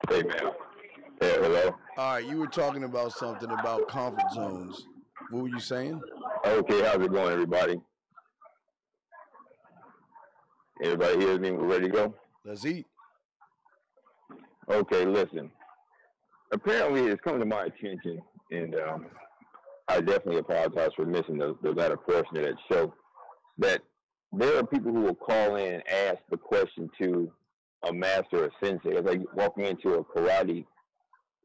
Hey, man. Hey, hello. All right, you were talking about something about comfort zones. What were you saying? Okay, how's it going, everybody? Everybody hears me? We're ready to go? Let's eat. Okay, listen. Apparently, it's come to my attention, and I definitely apologize for missing the latter portion of that show, that there are people who will call in and ask the question to a master or sensei. It's like walking into a karate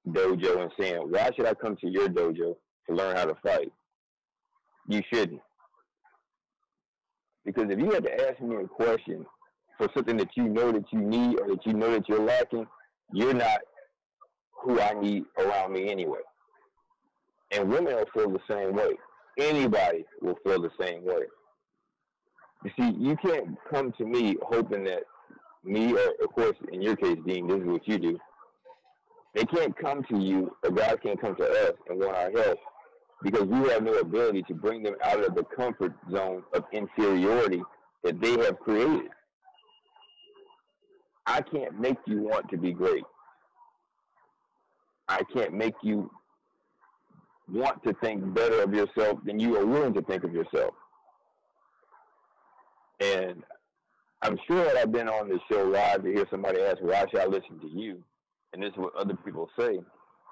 dojo and saying, why should I come to your dojo to learn how to fight? You shouldn't. Because if you had to ask me a question for something that you need or that you know that you're lacking, you're not who I need around me anyway. And women will feel the same way. Anybody will feel the same way. You see, you can't come to me hoping that me, or of course, in your case, Dean, this is what you do. They can't come to you, or God can't come to us and want our help because we have no ability to bring them out of the comfort zone of inferiority that they have created. I can't make you want to be great. I can't make you want to think better of yourself than you are willing to think of yourself. And I'm sure that I've been on this show live to hear somebody ask, why should I listen to you? And this is what other people say.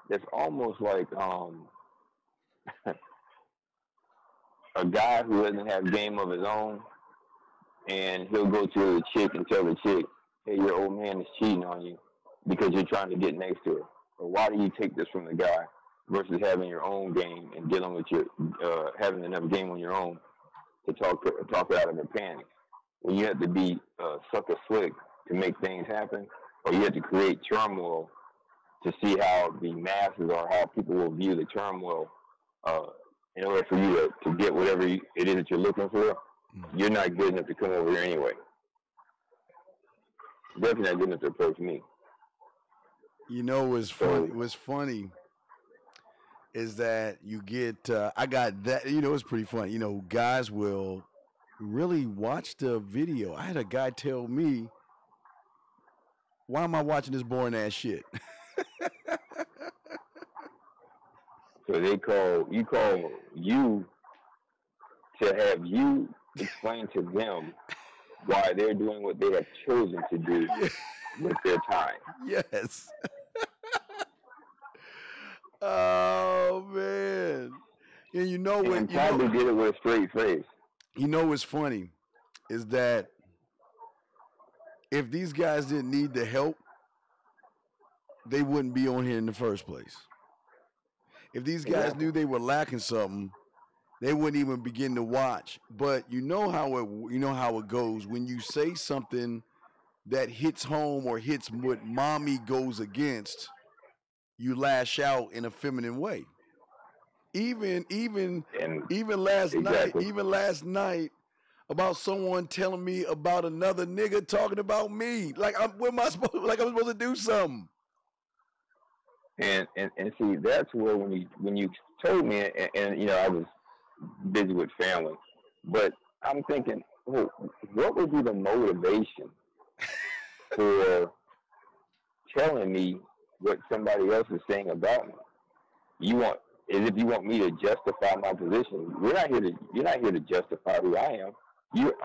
It's almost like a guy who doesn't have game of his own, and he'll go to a chick and tell the chick, hey, your old man is cheating on you because you're trying to get next to her. Or why do you take this from the guy versus having your own game and dealing with your having enough game on your own to talk it out of her panties? When you have to be sucker slick to make things happen, or you have to create turmoil to see how the masses or how people will view the turmoil in order for you to get whatever it is that you're looking for, you're not good enough to come over here anyway. Definitely not good enough to approach me. You know what's funny? What's funny is that you get. I got that. You know, it's pretty funny. You know, guys will really watch the video. I had a guy tell me, "Why am I watching this boring ass shit?" So you call you to have you explain to them why they're doing what they have chosen to do with their time. Yes. Oh man. And you know when you probably did it with a straight face. You know what's funny is that if these guys didn't need the help, they wouldn't be on here in the first place. If these guys knew they were lacking something, they wouldn't even begin to watch. But you know how it goes when you say something that hits home or hits what mommy goes against. You lash out in a feminine way. Even last night, about someone telling me about another nigga talking about me. Like I'm supposed to do something. And see, that's where when you told me, and you know, I was busy with family, but I'm thinking, well, what would be the motivation for telling me what somebody else is saying about me? As if you want me to justify my position. You're not here to justify who I am.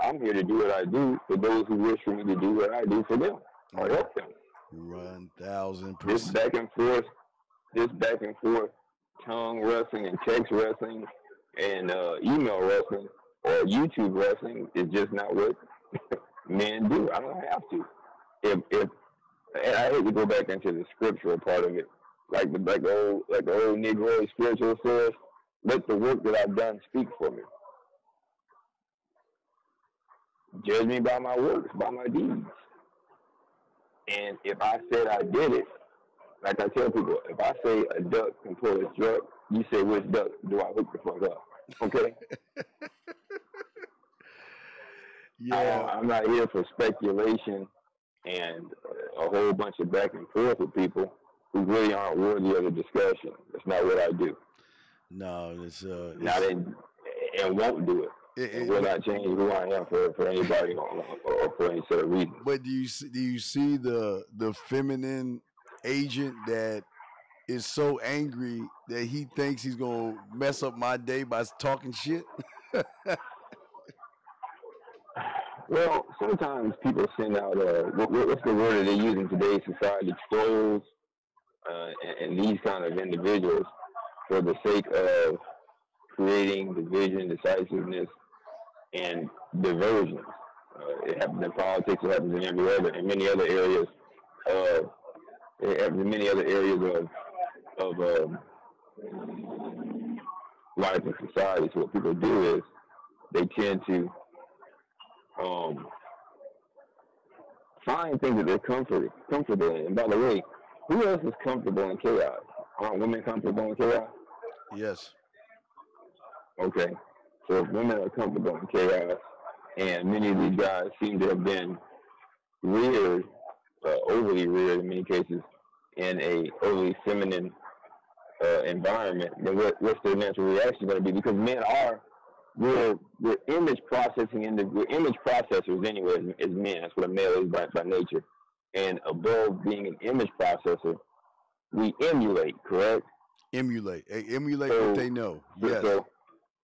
I'm here to do what I do for those who wish for me to do what I do for them or help them. 1,000%. This back and forth, tongue wrestling and text wrestling and email wrestling or YouTube wrestling is just not what men do. I don't have to. If and I hate to go back into the scriptural part of it, like the old Negro spiritual says, let the work that I've done speak for me. Judge me by my works, by my deeds. And if I said I did it, like I tell people, if I say a duck can pull its truck, you say which duck do I hook the fuck up? Okay? Yeah. I'm not here for speculation and a whole bunch of back and forth with people who really aren't worthy of a discussion. That's not what I do. No, it's and won't do it. It will not change who I am for anybody or for any sort of reason. But do you see the feminine agent that is so angry that he thinks he's gonna mess up my day by talking shit? Well, sometimes people send out what's the word that they use in today's society? Trolls and these kind of individuals for the sake of creating division, decisiveness, and diversion. It happens in politics. It happens in many other areas. It happens in many other areas of life and society. So what people do is they tend to find things that they're comfortable in. And by the way, who else is comfortable in chaos? Aren't women comfortable in chaos? Yes. Okay. So if women are comfortable in chaos, and many of these guys seem to have been reared, overly reared in many cases, in a overly feminine environment, then what's their natural reaction going to be? Because men are, we're image processing, we're image processors anyway as men. That's what a male is by nature. And above being an image processor, we emulate, correct? Emulate what they know. Yes.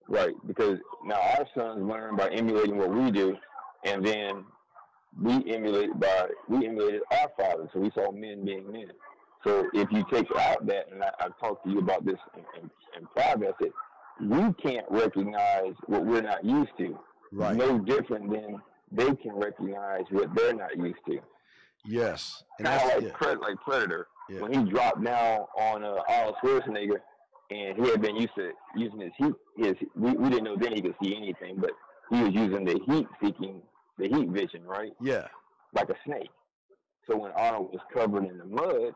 Right, because now our sons learn by emulating what we do, and then we emulated our fathers. So we saw men being men. So if you take out that, and I've talked to you about this in private, that we can't recognize what we're not used to. Right. No different than they can recognize what they're not used to. Yes. And kind of like Predator. Yeah. When he dropped down on Arnold Schwarzenegger, and he had been used to using his heat. We didn't know then he could see anything, but he was using the heat vision, right? Yeah. Like a snake. So when Arnold was covered in the mud,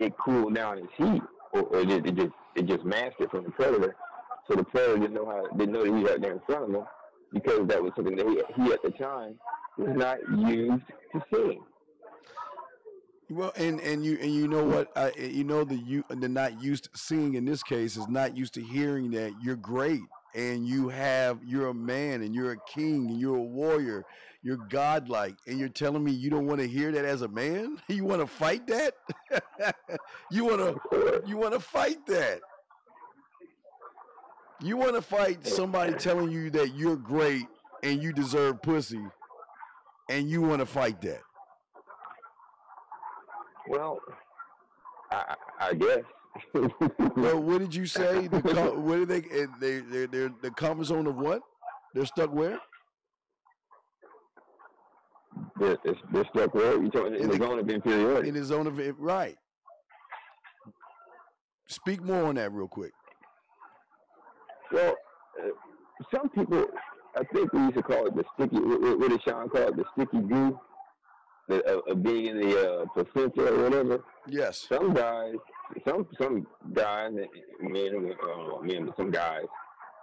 it cooled down his heat, or it just masked it from the predator. So the predator didn't know that he was out there in front of him, because that was something that he at the time was not used to seeing. Well, and you know what, the not used to seeing in this case is not used to hearing that you're great and you're a man and you're a king and you're a warrior, you're godlike, and you're telling me you don't want to hear that as a man? You want to fight that? you want to fight that? You want to fight somebody telling you that you're great and you deserve pussy, and you want to fight that? Well, I guess. Well, what did you say? What are they? They're the comfort zone of what? They're stuck where? They're stuck where? You talking in the zone of inferiority? In the zone of it, right? Speak more on that real quick. Well, some people, I think we used to call it the sticky. What did Sean call it? The sticky goo. Being in the placenta or whatever. Yes. Some guys, men, some guys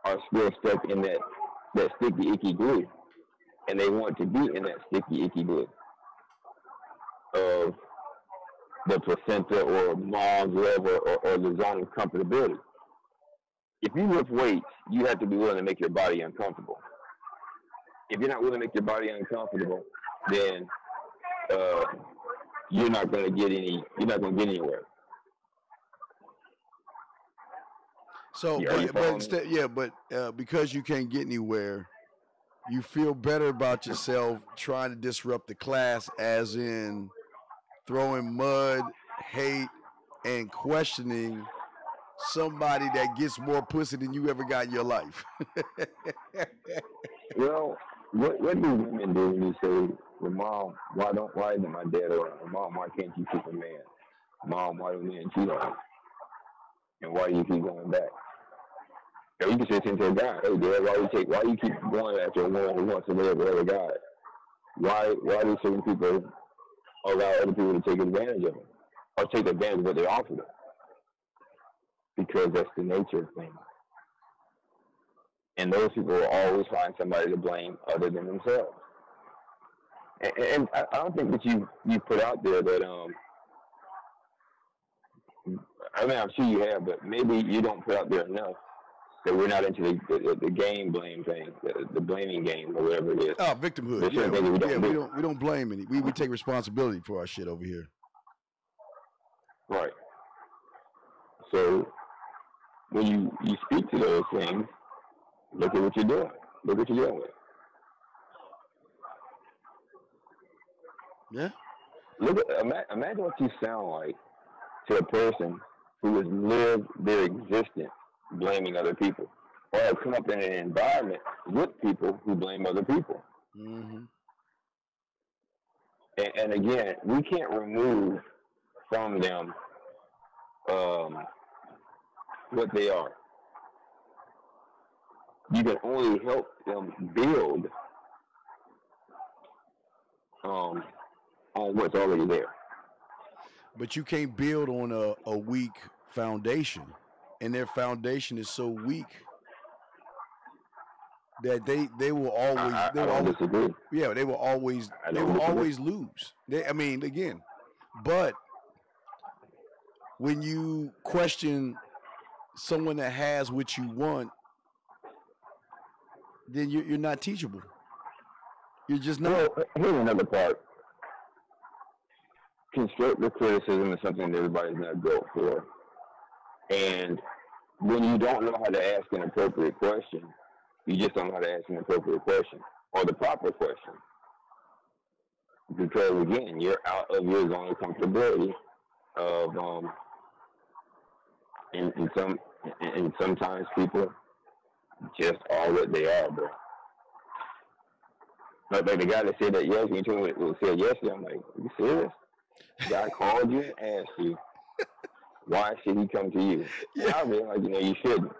are still stuck in that sticky, icky glue, and they want to be in that sticky, icky glue of the placenta or mom's love or the zone of comfortability. If you lift weights, you have to be willing to make your body uncomfortable. If you're not willing to make your body uncomfortable, then you're not going to get anywhere. So, but because you can't get anywhere, you feel better about yourself trying to disrupt the class, as in throwing mud, hate, and questioning somebody that gets more pussy than you ever got in your life. Well, what do women do when you say, well, Mom, why isn't my dad around? Mom, why can't you keep a man? Mom, why don't men cheat on you? And why do you keep going back? Or you can say to a guy, hey, Dad, why you keep going after a woman who wants to live with other guys? Why do certain people allow other people to take advantage of them, or take advantage of what they offer them? Because that's the nature of things. And those people will always find somebody to blame other than themselves. And I don't think that you put out there that, I mean, I'm sure you have, but maybe you don't put out there enough that we're not into the game blame thing, the blaming game or whatever it is. Oh, victimhood. Yeah, we don't blame any. We take responsibility for our shit over here. Right. So when you speak to those things, look at what you're doing. Look what you're doing with it. Yeah. Imagine what you sound like to a person who has lived their existence blaming other people, or have come up in an environment with people who blame other people. Mm-hmm. And again, we can't remove from them what they are. You can only help them build on what's already there. But you can't build on a weak foundation, and their foundation is so weak that they will always I don't disagree. yeah, they will always lose. I mean, again, but when you question someone that has what you want, then you're not teachable. You're just not. Well, here's another part. Constructive criticism is something that everybody's not built for. And when you don't know how to ask an appropriate question, you just don't know how to ask an appropriate question or the proper question. Because again, you're out of your zone of comfortability of and sometimes people just are what they are, bro. Like the guy that said that yesterday, said yesterday, I'm like, are you serious? The guy called you and asked you, why should he come to you? Yeah. I mean, like, you shouldn't.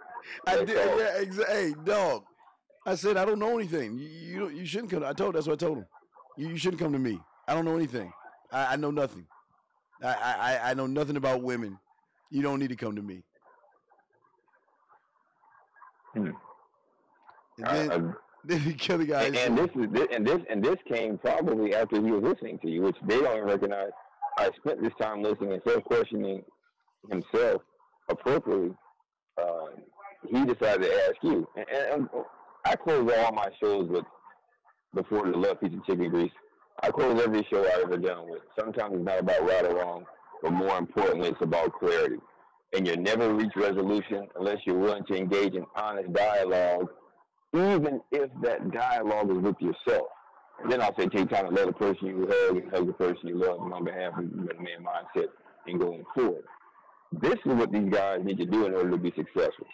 I did, yeah, exactly. Hey, dog. I said, I don't know anything. You shouldn't come. That's what I told him. You shouldn't come to me. I don't know anything. I know nothing. I know nothing about women. You don't need to come to me. Hmm. And then the other guy. And this came probably after he was listening to you, which they don't even recognize. I spent this time listening and self-questioning himself appropriately. He decided to ask you, and I close all my shows with before the love piece of chicken grease. I close every show I've ever done with. Sometimes it's not about right or wrong, but more importantly, it's about clarity. And you'll never reach resolution unless you're willing to engage in honest dialogue, even if that dialogue is with yourself. And then I'll say take time to love the person you hug and hug the person you love on behalf of the man mindset and going forward. This is what these guys need to do in order to be successful.